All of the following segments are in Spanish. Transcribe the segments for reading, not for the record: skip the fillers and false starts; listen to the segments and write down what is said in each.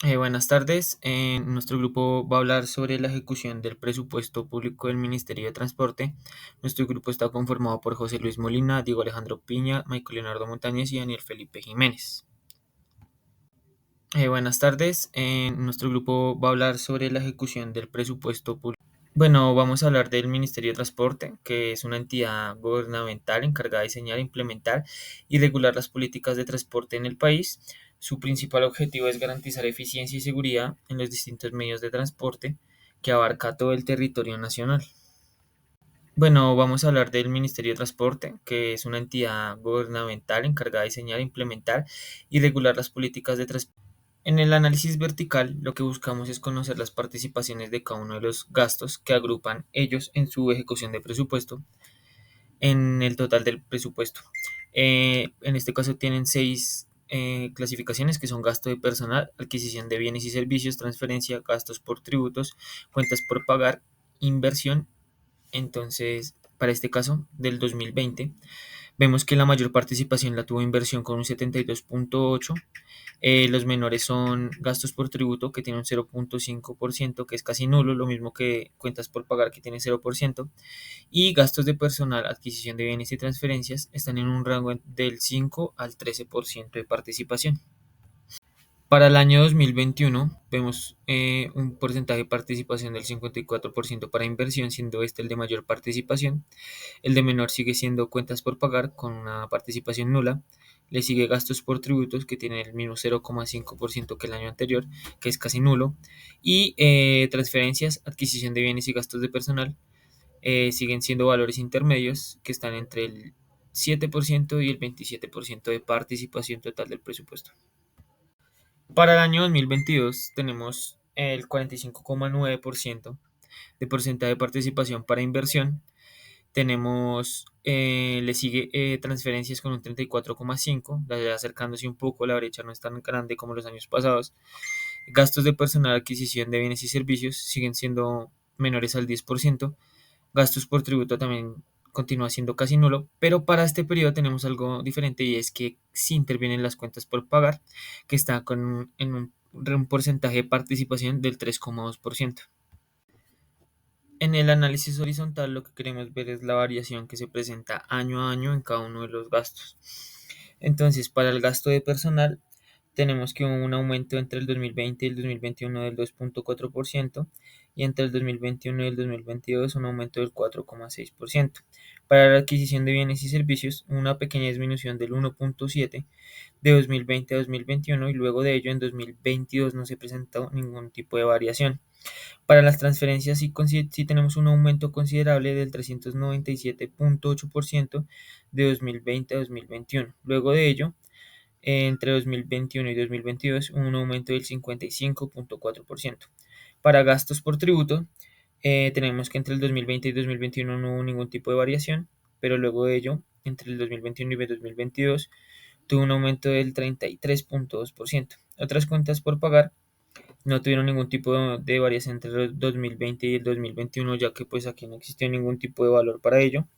Buenas tardes. Nuestro grupo va a hablar sobre la ejecución del presupuesto público del Ministerio de Transporte. Nuestro grupo está conformado por José Luis Molina, Diego Alejandro Piña, Michael Leonardo Montañez y Daniel Felipe Jiménez. Buenas tardes. Nuestro grupo va a hablar sobre la ejecución del presupuesto público. Bueno, vamos a hablar del Ministerio de Transporte, que es una entidad gubernamental encargada de diseñar, implementar y regular las políticas de transporte en el país. Su principal objetivo es garantizar eficiencia y seguridad en los distintos medios de transporte que abarca todo el territorio nacional. Bueno, vamos a hablar del Ministerio de Transporte, que es una entidad gubernamental encargada de diseñar, implementar y regular las políticas de transporte. En el análisis vertical, lo que buscamos es conocer las participaciones de cada uno de los gastos que agrupan ellos en su ejecución de presupuesto, en el total del presupuesto. En este caso tienen seis clasificaciones que son gasto de personal, adquisición de bienes y servicios, transferencia, gastos por tributos, cuentas por pagar, inversión. Entonces, para este caso del 2020, vemos que la mayor participación la tuvo inversión con un 72.8%. Los menores son gastos por tributo, que tiene un 0.5%, que es casi nulo, lo mismo que cuentas por pagar, que tiene 0%, y gastos de personal, adquisición de bienes y transferencias están en un rango del 5 al 13% de participación. Para el año 2021 vemos un porcentaje de participación del 54% para inversión, siendo este el de mayor participación. El de menor sigue siendo cuentas por pagar con una participación nula. Le sigue gastos por tributos que tiene el mismo 0,5% que el año anterior, que es casi nulo. Y transferencias, adquisición de bienes y gastos de personal siguen siendo valores intermedios que están entre el 7% y el 27% de participación total del presupuesto. Para el año 2022 tenemos el 45,9% de porcentaje de participación para inversión. Tenemos, le sigue transferencias con un 34,5%, ya acercándose un poco, la brecha no es tan grande como los años pasados. Gastos de personal, adquisición de bienes y servicios siguen siendo menores al 10%. Gastos por tributo también continúa siendo casi nulo, pero para este periodo tenemos algo diferente y es que sí intervienen las cuentas por pagar, que está en un porcentaje de participación del 3,2%. En el análisis horizontal lo que queremos ver es la variación que se presenta año a año en cada uno de los gastos. Entonces, para el gasto de personal, tenemos que hubo un aumento entre el 2020 y el 2021 del 2,4% y entre el 2021 y el 2022 un aumento del 4,6%. Para la adquisición de bienes y servicios, una pequeña disminución del 1,7% de 2020 a 2021 y luego de ello en 2022 no se presentó ningún tipo de variación. Para las transferencias sí tenemos un aumento considerable del 397,8% de 2020 a 2021. Luego de ello, entre 2021 y 2022, un aumento del 55,4%. Para gastos por tributo, tenemos que entre el 2020 y 2021 no hubo ningún tipo de variación, pero luego de ello, entre el 2021 y 2022, tuvo un aumento del 33,2%. Otras cuentas por pagar no tuvieron ningún tipo de variación entre el 2020 y el 2021, ya que pues aquí no existió ningún tipo de valor para ello.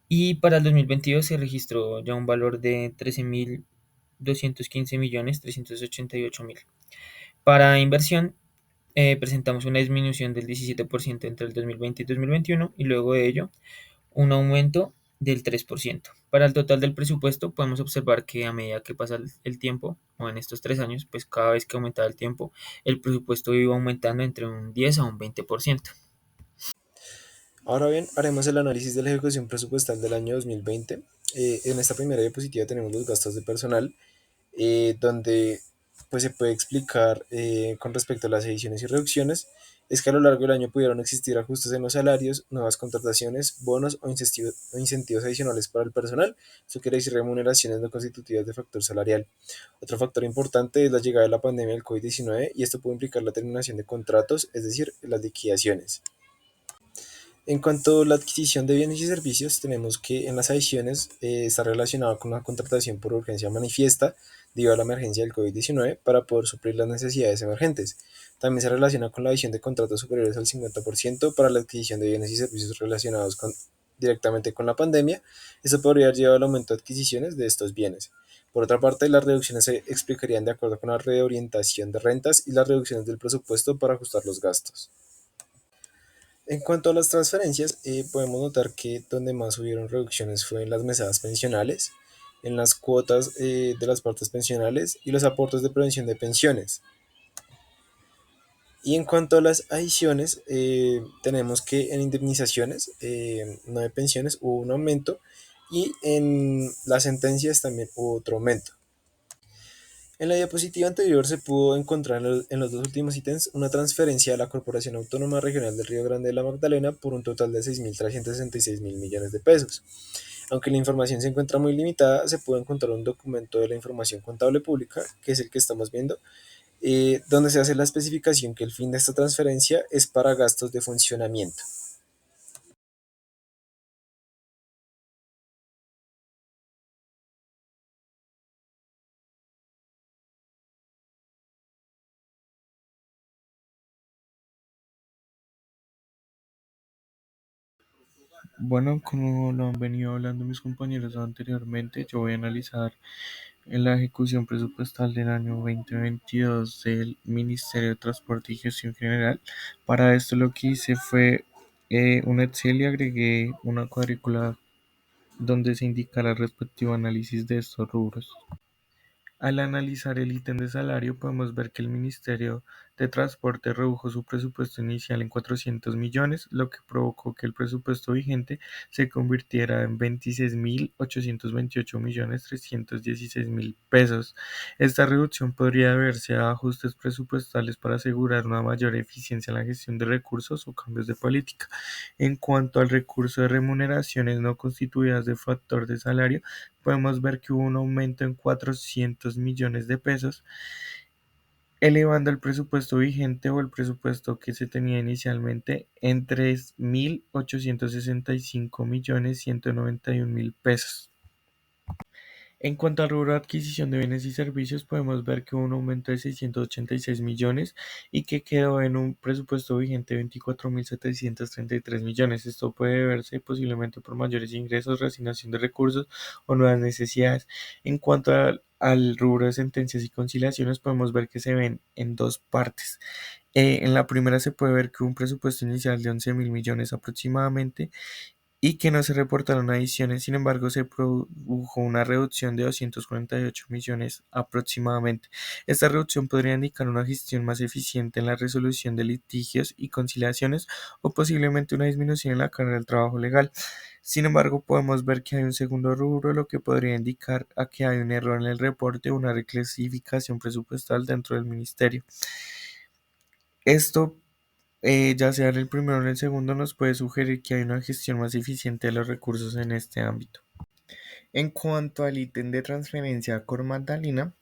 Y para el 2022 se registró ya un valor de 13.215.388.000. Para inversión, presentamos una disminución del 17% entre el 2020 y 2021 y luego de ello un aumento del 3%. Para el total del presupuesto podemos observar que a medida que pasa el tiempo, o en estos 3 años, pues cada vez que aumentaba el tiempo, el presupuesto iba aumentando entre un 10 a un 20%. Ahora bien, haremos el análisis de la ejecución presupuestal del año 2020. En esta primera diapositiva tenemos los gastos de personal, donde pues se puede explicar con respecto a las ediciones y reducciones, es que a lo largo del año pudieron existir ajustes en los salarios, nuevas contrataciones, bonos o incentivos adicionales para el personal. Eso quiere decir remuneraciones no constitutivas de factor salarial. Otro factor importante es la llegada de la pandemia del COVID-19 y esto puede implicar la terminación de contratos, es decir, las liquidaciones. En cuanto a la adquisición de bienes y servicios, tenemos que en las adiciones está relacionado con una contratación por urgencia manifiesta debido a la emergencia del COVID-19 para poder suplir las necesidades emergentes. También se relaciona con la adición de contratos superiores al 50% para la adquisición de bienes y servicios directamente con la pandemia. Esto podría llevar al aumento de adquisiciones de estos bienes. Por otra parte, las reducciones se explicarían de acuerdo con la reorientación de rentas y las reducciones del presupuesto para ajustar los gastos. En cuanto a las transferencias, podemos notar que donde más hubieron reducciones fue en las mesadas pensionales, en las cuotas de las partes pensionales y los aportes de prevención de pensiones. Y en cuanto a las adiciones, tenemos que en indemnizaciones, no de pensiones, hubo un aumento y en las sentencias también hubo otro aumento. En la diapositiva anterior se pudo encontrar en los dos últimos ítems una transferencia a la Corporación Autónoma Regional del Río Grande de la Magdalena por un total de 6.366 mil millones de pesos. Aunque la información se encuentra muy limitada, se pudo encontrar un documento de la información contable pública, que es el que estamos viendo, donde se hace la especificación que el fin de esta transferencia es para gastos de funcionamiento. Bueno, como lo han venido hablando mis compañeros anteriormente, yo voy a analizar en la ejecución presupuestal del año 2022 del Ministerio de Transporte y Gestión General. Para esto lo que hice fue un Excel y agregué una cuadrícula donde se indicará el respectivo análisis de estos rubros. Al analizar el ítem de salario, podemos ver que el Ministerio de Transporte redujo su presupuesto inicial en 400 millones, lo que provocó que el presupuesto vigente se convirtiera en 26.828.316.000 pesos. Esta reducción podría deberse a ajustes presupuestales para asegurar una mayor eficiencia en la gestión de recursos o cambios de política. En cuanto al recurso de remuneraciones no constituidas de factor de salario, podemos ver que hubo un aumento en 400 millones de pesos, elevando el presupuesto vigente o el presupuesto que se tenía inicialmente en 3.865.191.000 pesos. En cuanto al rubro de adquisición de bienes y servicios, podemos ver que hubo un aumento de 686 millones y que quedó en un presupuesto vigente de 24.733 millones. Esto puede verse posiblemente por mayores ingresos, reasignación de recursos o nuevas necesidades. En cuanto al rubro de sentencias y conciliaciones, podemos ver que se ven en dos partes. En la primera se puede ver que hubo un presupuesto inicial de 11.000 millones aproximadamente y que no se reportaron adiciones. Sin embargo, se produjo una reducción de 248 millones aproximadamente. Esta reducción podría indicar una gestión más eficiente en la resolución de litigios y conciliaciones o posiblemente una disminución en la carga del trabajo legal. Sin embargo, podemos ver que hay un segundo rubro, lo que podría indicar a que hay un error en el reporte o una reclasificación presupuestal dentro del ministerio. Esto, ya sea en el primero o en el segundo, nos puede sugerir que hay una gestión más eficiente de los recursos en este ámbito. En cuanto al ítem de transferencia a Cor Magdalena,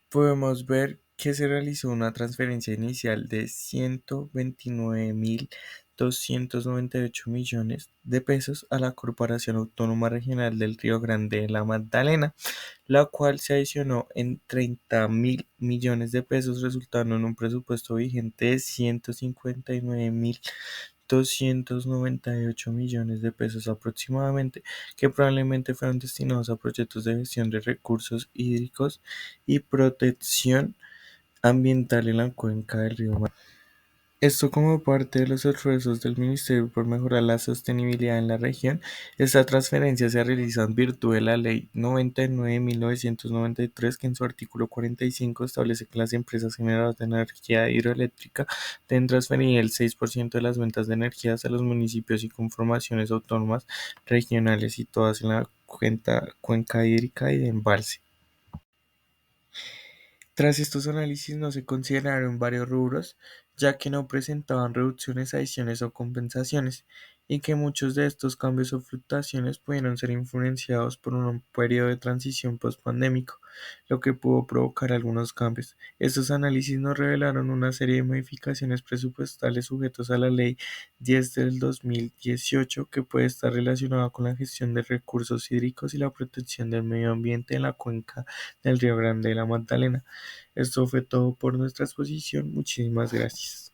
podemos ver que se realizó una transferencia inicial de 129.298 millones de pesos a la Corporación Autónoma Regional del Río Grande de la Magdalena, la cual se adicionó en 30.000 millones de pesos, resultando en un presupuesto vigente de 159.298 millones de pesos aproximadamente, que probablemente fueron destinados a proyectos de gestión de recursos hídricos y protección ambiental en la cuenca del río Magdalena. Esto como parte de los esfuerzos del Ministerio por mejorar la sostenibilidad en la región. Esta transferencia se realiza en virtud de la Ley 99/1993, que en su artículo 45 establece que las empresas generadoras de energía hidroeléctrica deben transferir el 6% de las ventas de energías a los municipios y conformaciones autónomas regionales y todas en la cuenca hídrica y de embalse. Tras estos análisis no se consideraron varios rubros, ya que no presentaban reducciones, adiciones o compensaciones, y que muchos de estos cambios o fluctuaciones pudieron ser influenciados por un periodo de transición post-pandémico, lo que pudo provocar algunos cambios. Estos análisis nos revelaron una serie de modificaciones presupuestales sujetos a la Ley 10 del 2018, que puede estar relacionada con la gestión de recursos hídricos y la protección del medio ambiente en la cuenca del Río Grande de la Magdalena. Esto fue todo por nuestra exposición. Muchísimas gracias.